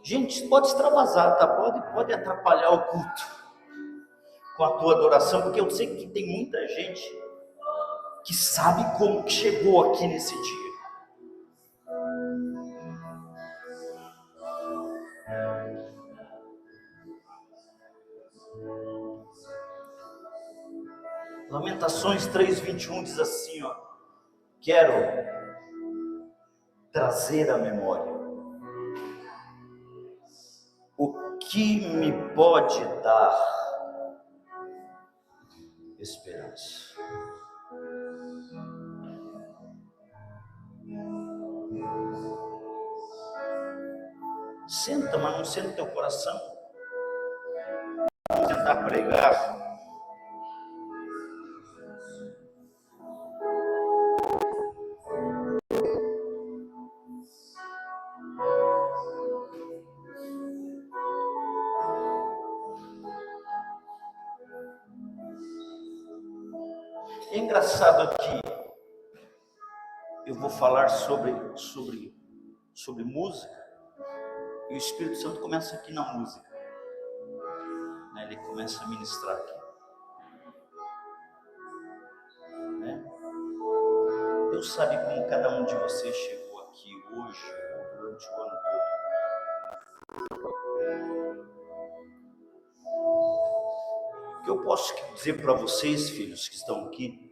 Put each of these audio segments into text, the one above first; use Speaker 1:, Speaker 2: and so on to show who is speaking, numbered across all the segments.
Speaker 1: Gente, pode extravasar, tá? Pode atrapalhar o culto com a tua adoração, porque eu sei que tem muita gente que sabe como que chegou aqui nesse dia. Lamentações 3:21 diz assim, ó: quero trazer à memória o que me pode dar esperança. Senta, mas não senta o teu coração. Vamos tentar pregar. É engraçado que eu vou falar sobre música, e o Espírito Santo começa aqui na música, né? Ele começa a ministrar aqui, né? Deus sabe como cada um de vocês chegou aqui hoje, ou durante o ano todo. O que eu posso dizer para vocês, filhos que estão aqui,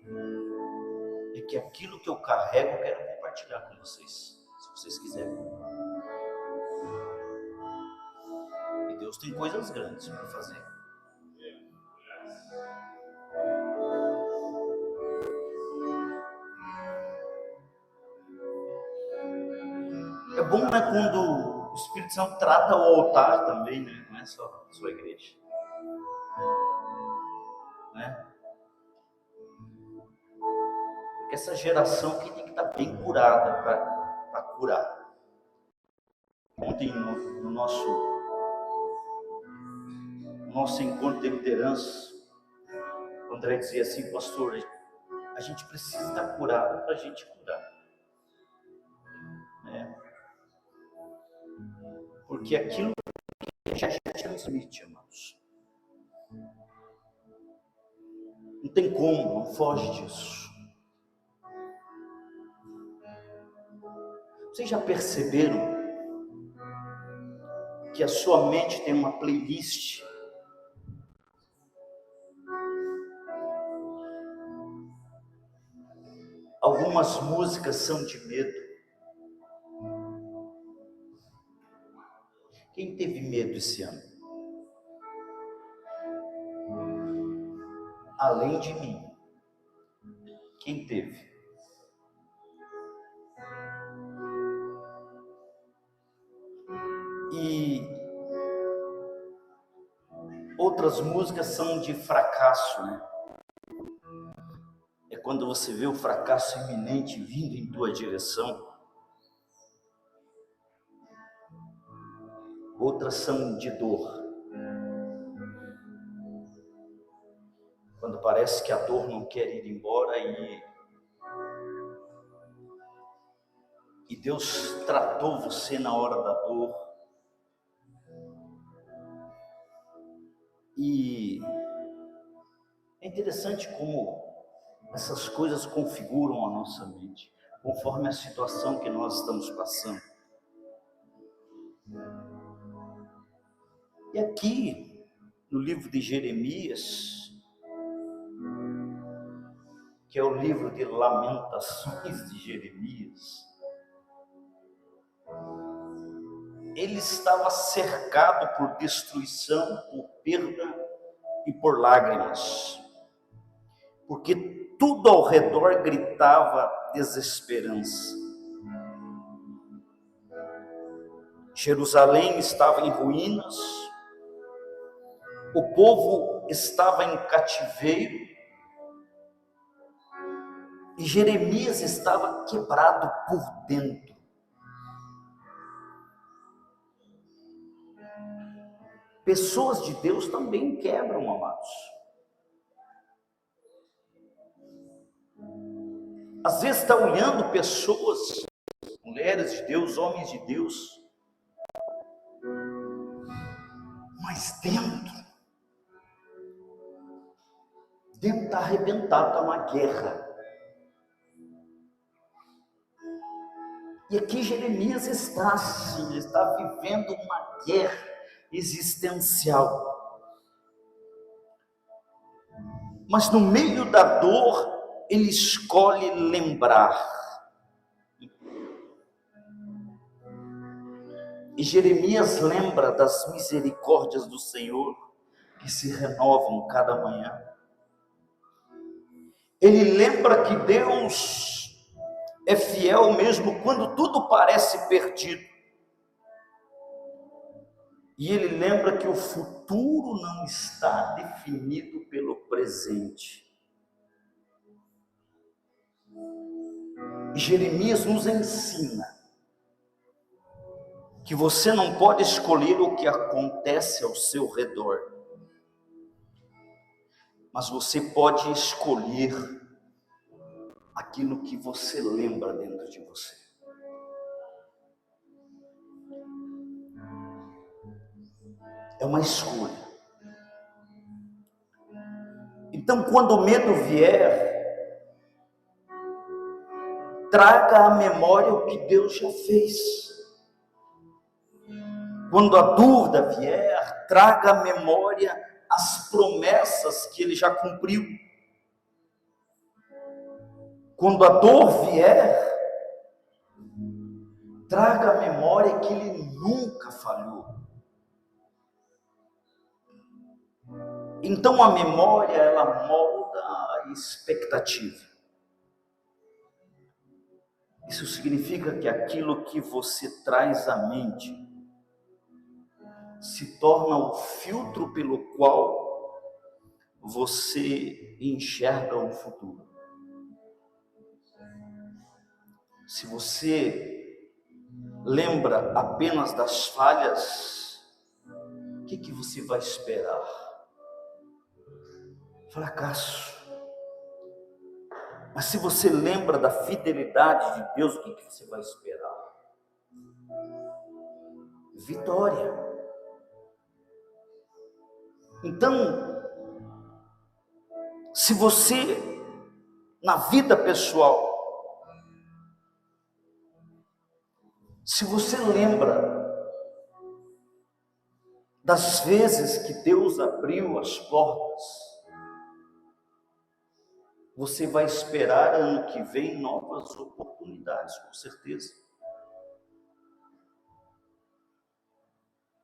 Speaker 1: é que aquilo que eu carrego eu quero compartilhar com vocês, se vocês quiserem. E Deus tem coisas grandes para fazer. É bom, né, quando o Espírito Santo trata o altar também, né? Não é só a sua igreja, né? Porque essa geração aqui tem que estar bem curada para curar. Ontem no nosso encontro de liderança, o André dizia assim: pastor, a gente precisa estar curado para a gente curar, né? Porque aquilo que a gente transmite, amados, não tem como, não foge disso. Vocês já perceberam que a sua mente tem uma playlist? Algumas músicas são de medo. Quem teve medo esse ano? Além de mim, quem teve? E outras músicas são de fracasso, né? É quando você vê o fracasso iminente vindo em tua direção. Outras são de dor. Quando parece que a dor não quer ir embora e Deus tratou você na hora da dor. E é interessante como essas coisas configuram a nossa mente, conforme a situação que nós estamos passando. E aqui, no livro de Jeremias, que é o livro de Lamentações de Jeremias, ele estava cercado por destruição, por perda e por lágrimas, porque tudo ao redor gritava desesperança. Jerusalém estava em ruínas, o povo estava em cativeiro e Jeremias estava quebrado por dentro. Pessoas de Deus também quebram, amados. Às vezes está olhando pessoas, mulheres de Deus, homens de Deus, Mas dentro está arrebentado, está uma guerra. E aqui Jeremias está assim, ele está vivendo uma guerra existencial. Mas no meio da dor, ele escolhe lembrar. E Jeremias lembra das misericórdias do Senhor, que se renovam cada manhã. Ele lembra que Deus é fiel mesmo quando tudo parece perdido. E ele lembra que o futuro não está definido pelo presente. E Jeremias nos ensina que você não pode escolher o que acontece ao seu redor, mas você pode escolher aquilo que você lembra dentro de você. É uma escolha. Então, quando o medo vier, traga à memória o que Deus já fez. Quando a dúvida vier, traga à memória as promessas que Ele já cumpriu. Quando a dor vier, traga à memória que Ele nunca falhou. Então a memória, ela molda a expectativa. Isso significa que aquilo que você traz à mente se torna o filtro pelo qual você enxerga o futuro. Se você lembra apenas das falhas, o que você vai esperar? Fracasso. Mas se você lembra da fidelidade de Deus, o que você vai esperar? Vitória. Então, se você, na vida pessoal, se você lembra das vezes que Deus abriu as portas, você vai esperar ano que vem novas oportunidades, com certeza.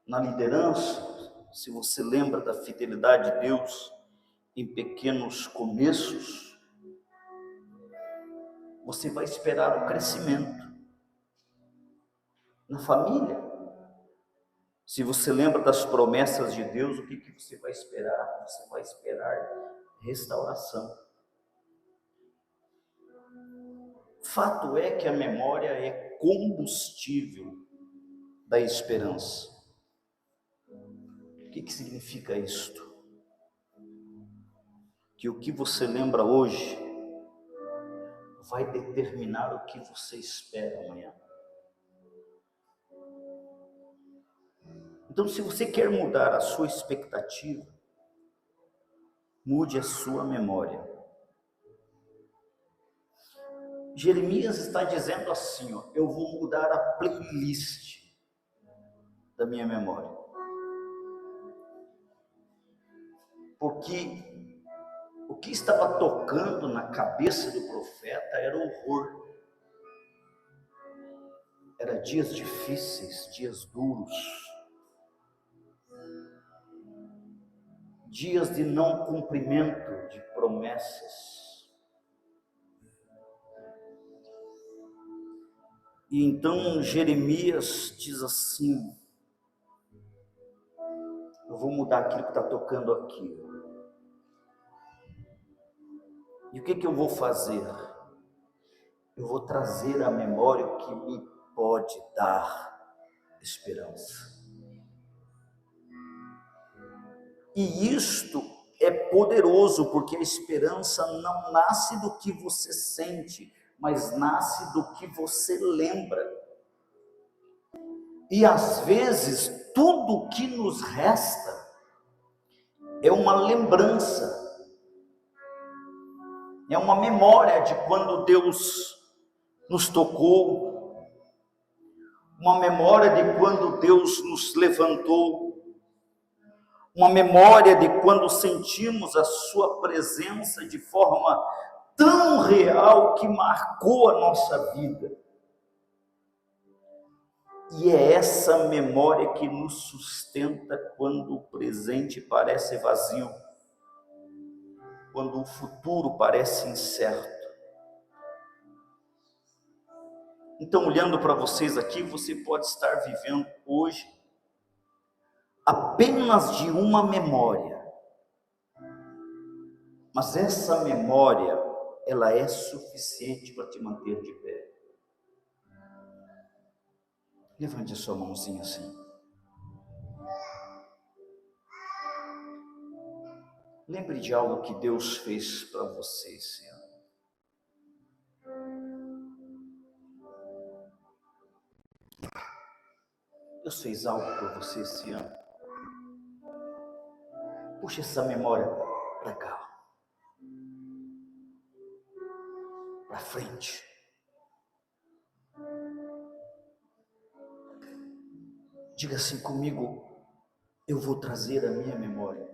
Speaker 1: Na liderança, se você lembra da fidelidade de Deus em pequenos começos, você vai esperar o crescimento. Na família, se você lembra das promessas de Deus, o que você vai esperar? Você vai esperar restauração. Fato é que a memória é combustível da esperança. O que significa isto? Que o que você lembra hoje vai determinar o que você espera amanhã. Então, se você quer mudar a sua expectativa, mude a sua memória. Jeremias está dizendo assim, eu vou mudar a playlist da minha memória. Porque o que estava tocando na cabeça do profeta era horror. Era dias difíceis, dias duros. Dias de não cumprimento de promessas. E então Jeremias diz assim, eu vou mudar aquilo que está tocando aqui. E o que eu vou fazer? Eu vou trazer à memória o que me pode dar esperança. E isto é poderoso, porque a esperança não nasce do que você sente, mas nasce do que você lembra. E às vezes, tudo que nos resta é uma lembrança, é uma memória de quando Deus nos tocou, uma memória de quando Deus nos levantou, uma memória de quando sentimos a sua presença de forma tão real que marcou a nossa vida. E é essa memória que nos sustenta quando o presente parece vazio, quando o futuro parece incerto. Então, olhando para vocês aqui, você pode estar vivendo hoje apenas de uma memória, mas essa memória, ela é suficiente para te manter de pé. Levante a sua mãozinha assim. Lembre de algo que Deus fez para você esse ano. Deus fez algo por você esse ano. Puxa essa memória para cá, para frente. Diga assim comigo: eu vou trazer à minha memória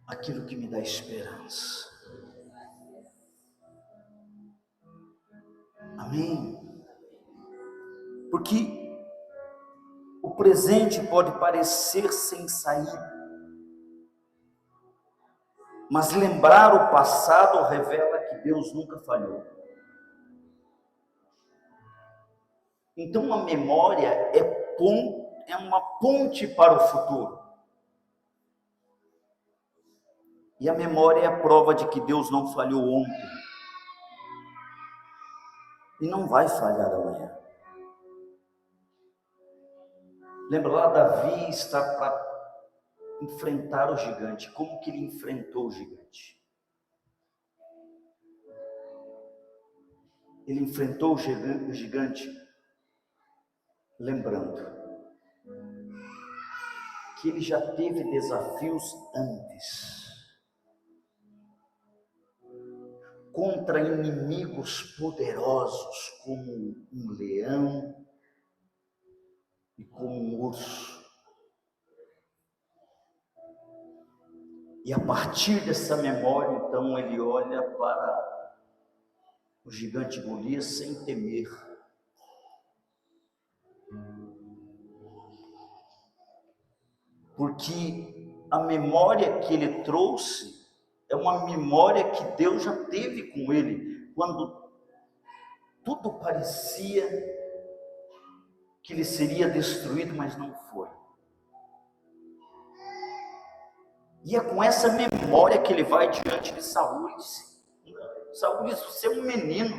Speaker 1: aquilo que me dá esperança. Amém? Porque o presente pode parecer sem saída, mas lembrar o passado revela que Deus nunca falhou. Então a memória é uma ponte para o futuro. E a memória é a prova de que Deus não falhou ontem e não vai falhar amanhã. Lembra lá, Davi está para enfrentar o gigante. Como que ele enfrentou o gigante? Ele enfrentou o gigante lembrando que ele já teve desafios antes, contra inimigos poderosos como um leão e como um urso. E a partir dessa memória, então, ele olha para o gigante Golias sem temer. Porque a memória que ele trouxe é uma memória que Deus já teve com ele, quando tudo parecia que ele seria destruído, mas não foi. E é com essa memória que ele vai diante de Saul e diz: Saul diz, você é um menino,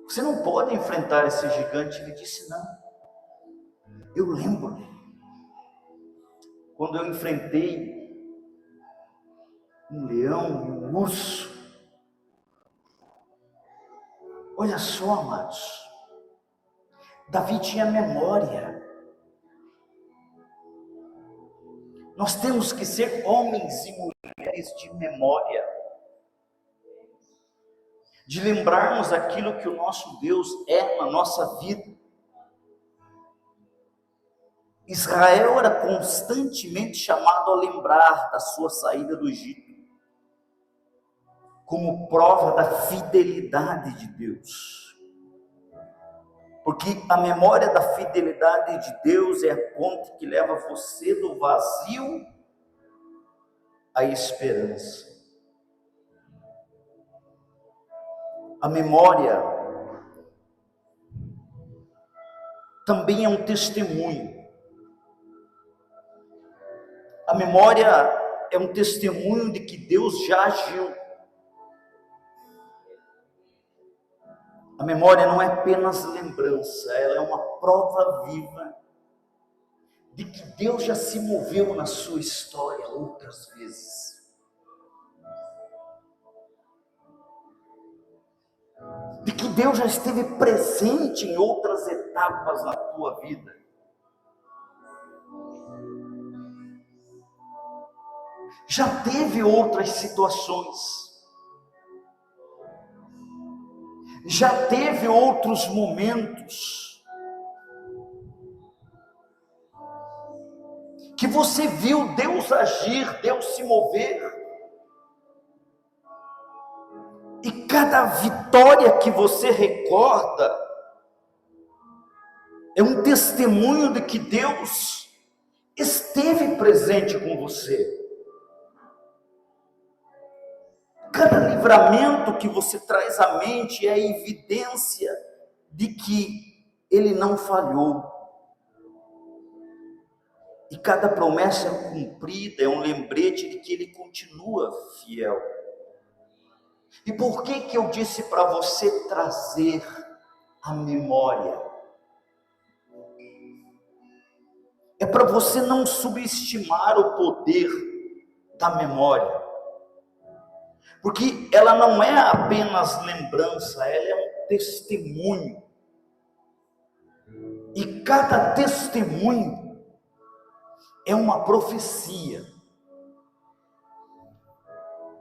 Speaker 1: você não pode enfrentar esse gigante. Ele disse: não, eu lembro quando eu enfrentei um leão e um urso. Olha só, amados, Davi tinha memória. Nós temos que ser homens e mulheres de memória, de lembrarmos aquilo que o nosso Deus é na nossa vida. Israel era constantemente chamado a lembrar da sua saída do Egito, como prova da fidelidade de Deus. Porque a memória da fidelidade de Deus é a ponte que leva você do vazio à esperança. A memória também é um testemunho. A memória é um testemunho de que Deus já agiu. A memória não é apenas lembrança, ela é uma prova viva de que Deus já se moveu na sua história outras vezes. De que Deus já esteve presente em outras etapas na tua vida. Já teve outras situações, já teve outros momentos que você viu Deus agir, Deus se mover, e cada vitória que você recorda é um testemunho de que Deus esteve presente com você. Cada livramento que você traz à mente é evidência de que Ele não falhou. E cada promessa cumprida é um lembrete de que Ele continua fiel. E por que eu disse para você trazer a memória? É para você não subestimar o poder da memória. Porque ela não é apenas lembrança, ela é um testemunho. E cada testemunho é uma profecia.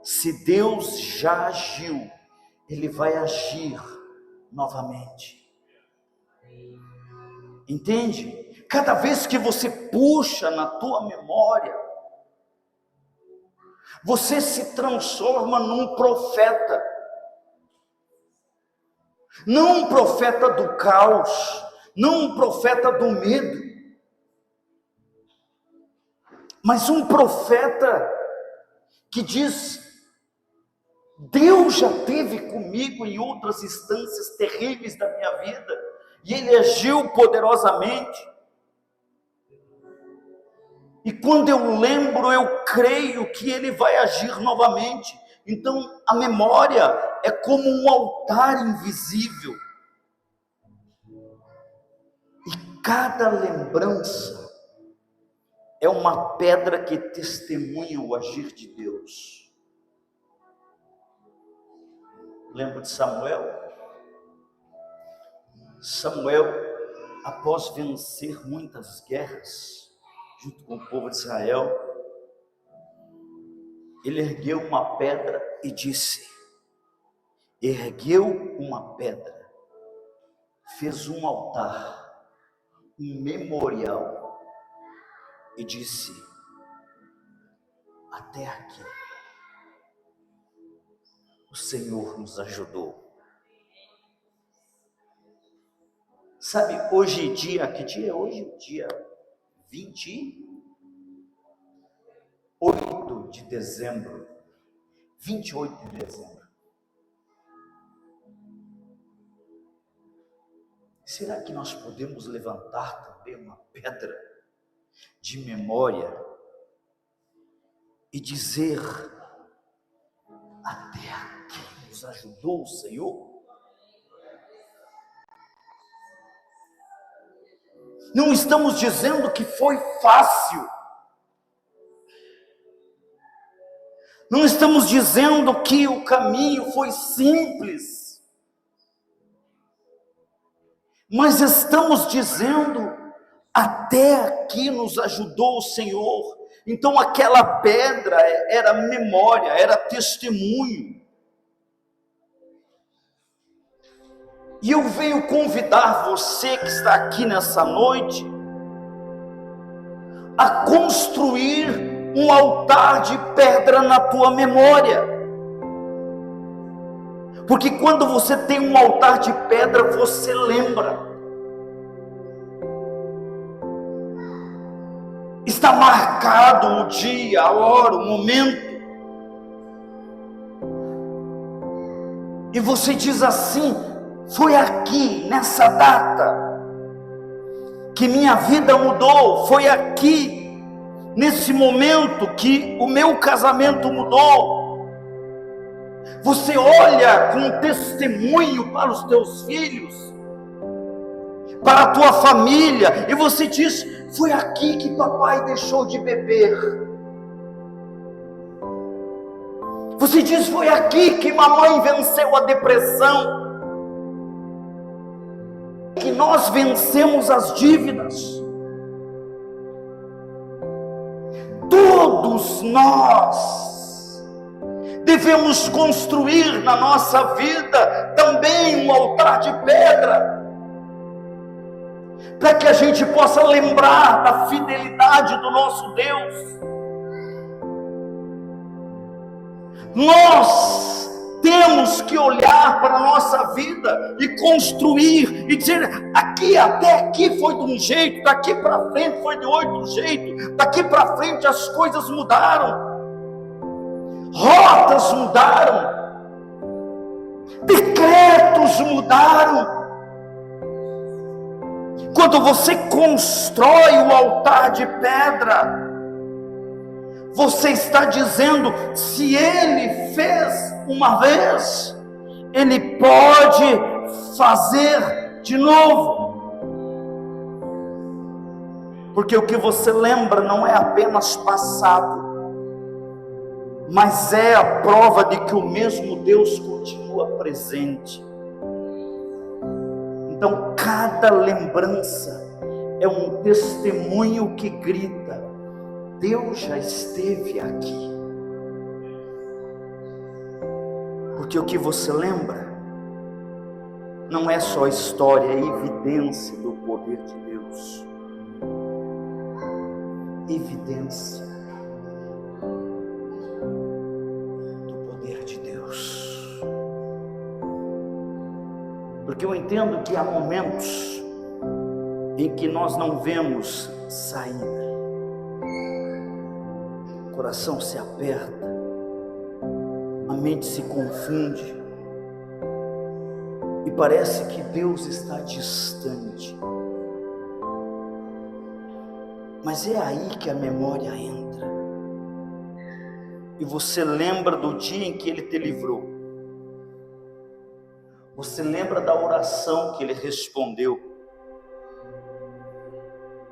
Speaker 1: Se Deus já agiu, Ele vai agir novamente. Entende? Cada vez que você puxa na tua memória, você se transforma num profeta. Não um profeta do caos, não um profeta do medo, mas um profeta que diz: Deus já esteve comigo em outras instâncias terríveis da minha vida, e Ele agiu poderosamente. E quando eu lembro, eu creio que Ele vai agir novamente. Então, a memória é como um altar invisível. E cada lembrança é uma pedra que testemunha o agir de Deus. Lembra de Samuel? Samuel, após vencer muitas guerras, junto com o povo de Israel, ele ergueu uma pedra e disse, fez um altar, um memorial, e disse, até aqui, o Senhor nos ajudou. Sabe, hoje em dia, que dia é hoje? Dia 28 de dezembro. 28 de dezembro. Será que nós podemos levantar também uma pedra de memória e dizer, até aqui nos ajudou o Senhor? Não estamos dizendo que foi fácil. Não estamos dizendo que o caminho foi simples. Mas estamos dizendo, até aqui nos ajudou o Senhor. Então aquela pedra era memória, era testemunho. E eu venho convidar você que está aqui nessa noite a construir um altar de pedra na tua memória. Porque quando você tem um altar de pedra, você lembra. Está marcado o dia, a hora, o momento. E você diz assim, foi aqui, nessa data, que minha vida mudou. Foi aqui, nesse momento, que o meu casamento mudou. Você olha com testemunho para os teus filhos, para a tua família, e você diz, foi aqui que papai deixou de beber. Você diz, foi aqui que mamãe venceu a depressão, que nós vencemos as dívidas. Todo todos nós devemos construir na nossa vida também um altar de pedra, para que a gente possa lembrar da fidelidade do nosso Deus. Nós temos que olhar para a nossa vida e construir e dizer: aqui, até aqui foi de um jeito, daqui para frente foi de outro jeito, daqui para frente as coisas mudaram, rotas mudaram, decretos mudaram. Quando você constrói o altar de pedra, você está dizendo: se Ele fez uma vez, Ele pode fazer de novo. Porque o que você lembra não é apenas passado, mas é a prova de que o mesmo Deus continua presente. Então, cada lembrança é um testemunho que grita: Deus já esteve aqui. Porque o que você lembra não é só história, é evidência do poder de Deus. Evidência do poder de Deus. Porque eu entendo que há momentos em que nós não vemos saída. O coração se aperta, a mente se confunde e parece que Deus está distante. Mas é aí que a memória entra e você lembra do dia em que Ele te livrou. Você lembra da oração que Ele respondeu.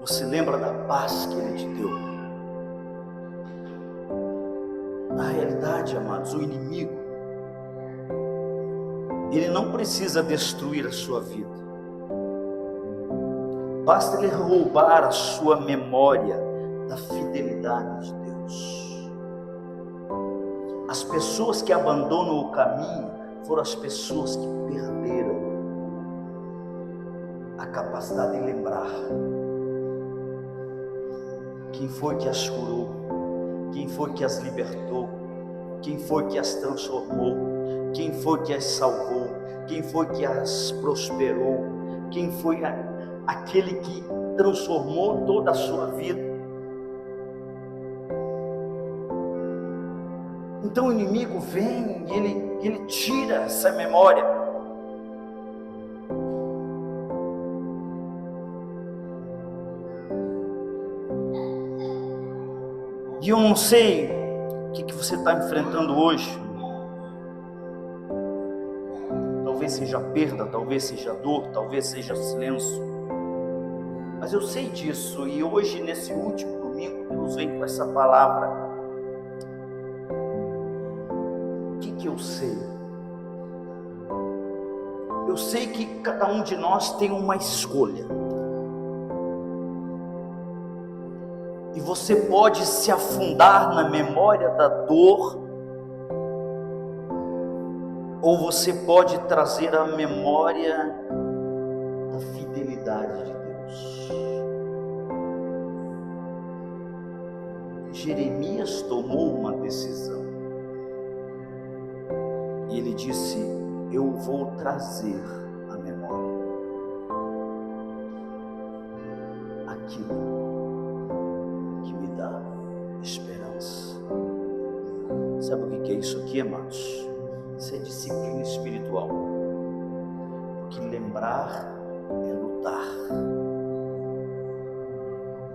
Speaker 1: Você lembra da paz que Ele te deu. Na realidade, amados, o inimigo, ele não precisa destruir a sua vida. Basta ele roubar a sua memória da fidelidade de Deus. As pessoas que abandonam o caminho foram as pessoas que perderam a capacidade de lembrar quem foi que as curou, quem foi que as libertou, quem foi que as transformou, quem foi que as salvou, quem foi que as prosperou, quem foi aquele que transformou toda a sua vida. Então o inimigo vem e ele tira essa memória. E eu não sei o que você está enfrentando hoje. Talvez seja perda, talvez seja dor, talvez seja silêncio. Mas eu sei disso, e hoje, nesse último domingo, Deus vem com essa palavra. O que eu sei? Eu sei que cada um de nós tem uma escolha. E você pode se afundar na memória da dor, ou você pode trazer a memória da fidelidade de Deus. Jeremias tomou uma decisão. E ele disse: eu vou trazer à memória aquilo que me dá esperança. Sabe o que é isso aqui, amados? Isso é disciplina espiritual. Porque lembrar é lutar.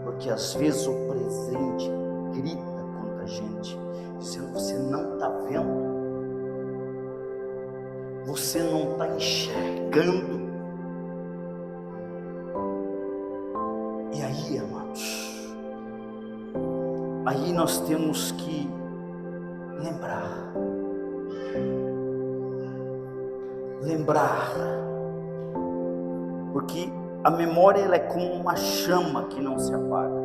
Speaker 1: Porque às vezes o presente grita contra a gente, dizendo: você não está vendo, você não está enxergando. E aí, amados, aí nós temos que lembrar, porque a memória ela é como uma chama que não se apaga.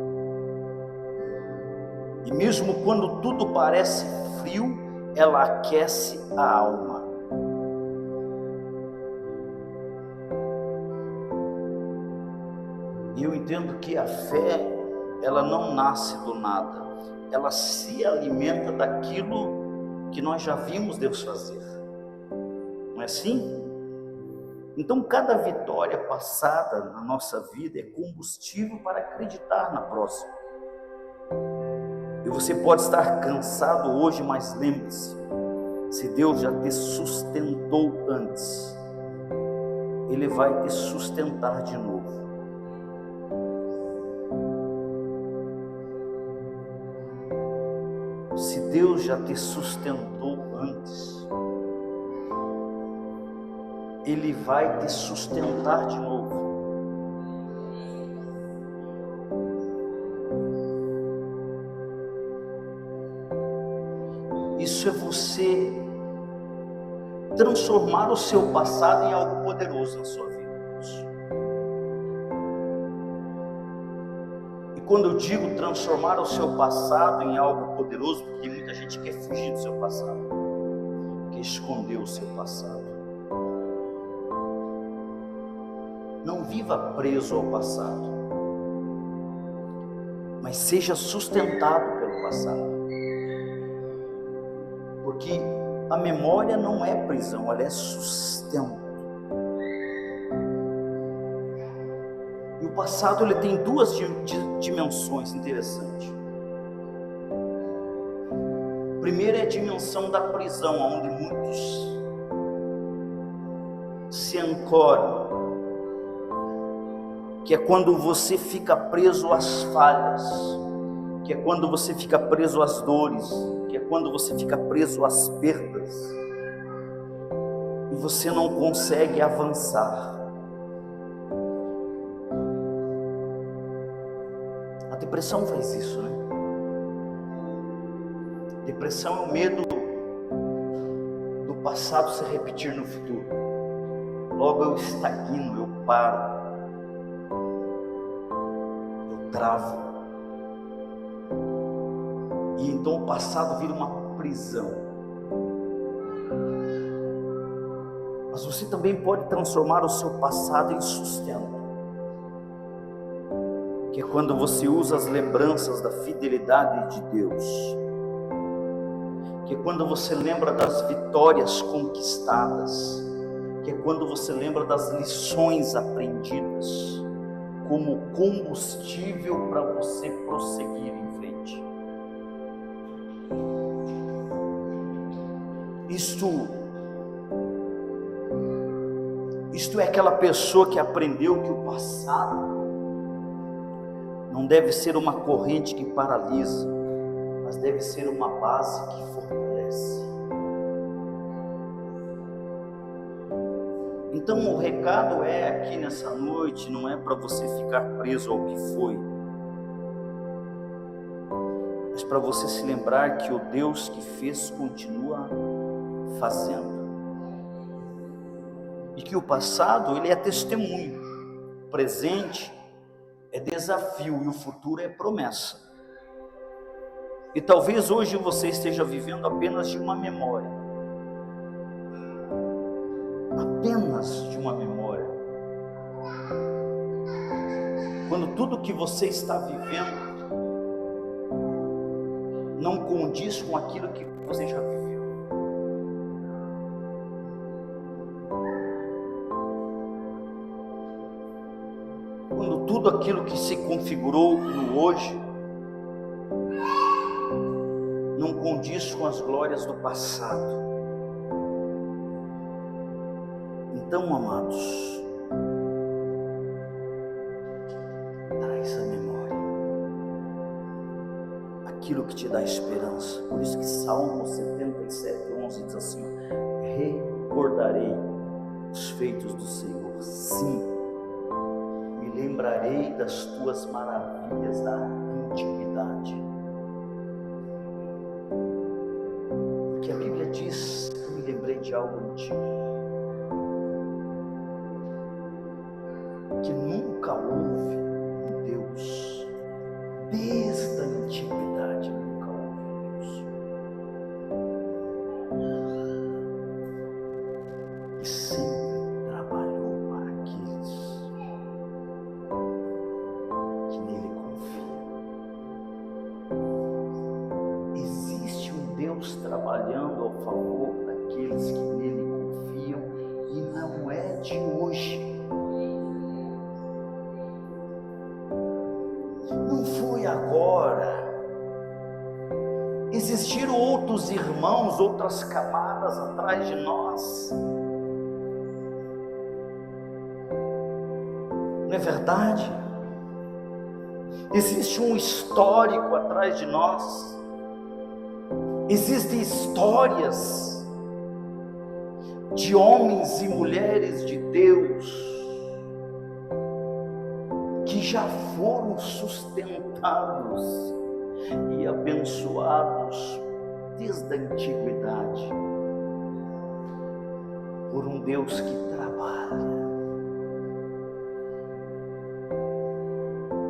Speaker 1: E mesmo quando tudo parece frio, ela aquece a alma. E eu entendo que a fé, ela não nasce do nada. Ela se alimenta daquilo que nós já vimos Deus fazer. Não é assim? Então, cada vitória passada na nossa vida é combustível para acreditar na próxima. E você pode estar cansado hoje, mas lembre-se, se Deus já te sustentou antes, Ele vai te sustentar de novo. Se Deus já te sustentou antes, Ele vai te sustentar de novo. Isso é você transformar o seu passado em algo poderoso na sua vida. E quando eu digo transformar o seu passado em algo poderoso, porque muita gente quer fugir do seu passado, quer esconder o seu passado. Não viva preso ao passado, mas seja sustentado pelo passado. Porque a memória não é prisão, ela é sustento. E o passado ele tem duas dimensões interessantes. Primeiro é a dimensão da prisão, onde muitos se ancoram, que é quando você fica preso às falhas, que é quando você fica preso às dores, que é quando você fica preso às perdas, e você não consegue avançar. A depressão faz isso, né? Depressão é o medo do passado se repetir no futuro. Logo eu estagno, eu paro, eu travo. E então o passado vira uma prisão. Mas você também pode transformar o seu passado em sustento, que é quando você usa as lembranças da fidelidade de Deus, que é quando você lembra das vitórias conquistadas, que é quando você lembra das lições aprendidas, como combustível para você prosseguir em frente. Isto é aquela pessoa que aprendeu que o passado não deve ser uma corrente que paralisa, mas deve ser uma base que fortalece. Então o recado é aqui nessa noite, não é para você ficar preso ao que foi, mas para você se lembrar que o Deus que fez continua fazendo. E que o passado ele é testemunho, o presente é desafio e o futuro é promessa. E talvez hoje você esteja vivendo apenas de uma memória. Apenas de uma memória. Quando tudo que você está vivendo não condiz com aquilo que você já viveu. Quando tudo aquilo que se configurou no hoje não condiz com as glórias do passado. Então, amados, traz a memória aquilo que te dá esperança. Por isso que Salmo 77:11 diz assim: recordarei os feitos do Senhor, sim, me lembrarei das tuas maravilhas da antiguidade. Porque a Bíblia diz: eu me lembrei de algo antigo, que nunca houve um Deus, desde a antiguidade nunca trabalhando ao favor daqueles que nele confiam, e não é de hoje. Não foi agora. Existiram outros irmãos, outras camadas atrás de nós. Não é verdade? Existe um histórico atrás de nós. Existem histórias de homens e mulheres de Deus que já foram sustentados e abençoados desde a antiguidade por um Deus que trabalha.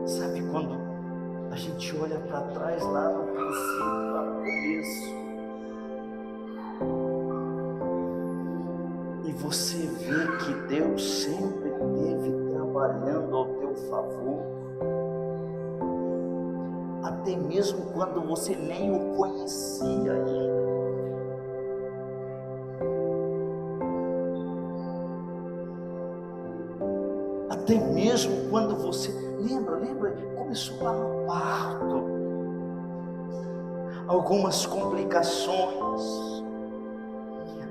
Speaker 1: Sabe quando a gente olha para trás lá no princípio, lá no começo, e você vê que Deus sempre esteve trabalhando ao teu favor, até mesmo quando você nem o conhecia ainda. Até mesmo quando você lembra, começou lá no parto, algumas complicações,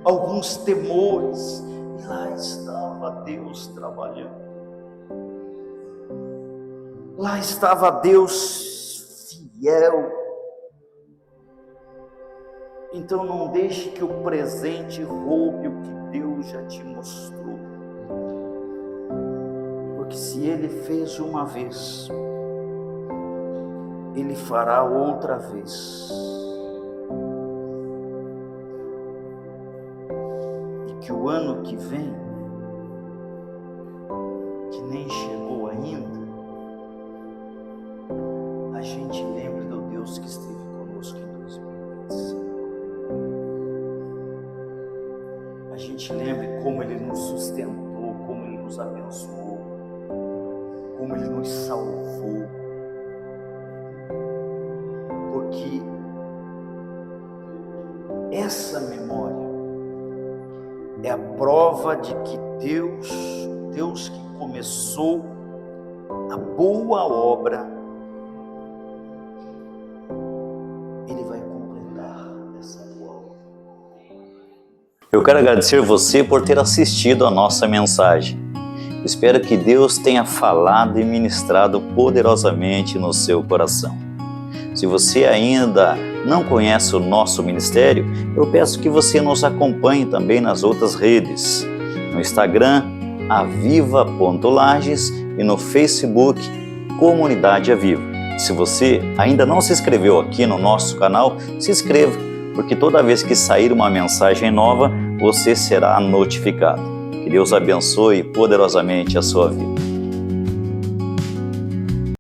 Speaker 1: alguns temores, e lá estava Deus trabalhando. Lá estava Deus fiel. Então não deixe que o presente roube o que Deus já te mostrou. Porque se Ele fez uma vez, Ele fará outra vez. E que o ano que vem, que nem chegou ainda, a gente lembre do Deus que esteve conosco em 2025. A gente lembre como Ele nos sustentou, como Ele nos abençoou, como Ele nos salvou. Porque essa memória é a prova de que Deus que começou a boa obra, Ele vai completar essa boa obra.
Speaker 2: Eu quero agradecer você por ter assistido a nossa mensagem. Espero que Deus tenha falado e ministrado poderosamente no seu coração. Se você ainda não conhece o nosso ministério, eu peço que você nos acompanhe também nas outras redes. No Instagram, aviva.lages, e no Facebook, Comunidade Aviva. Se você ainda não se inscreveu aqui no nosso canal, se inscreva, porque toda vez que sair uma mensagem nova, você será notificado. Que Deus abençoe poderosamente a sua vida.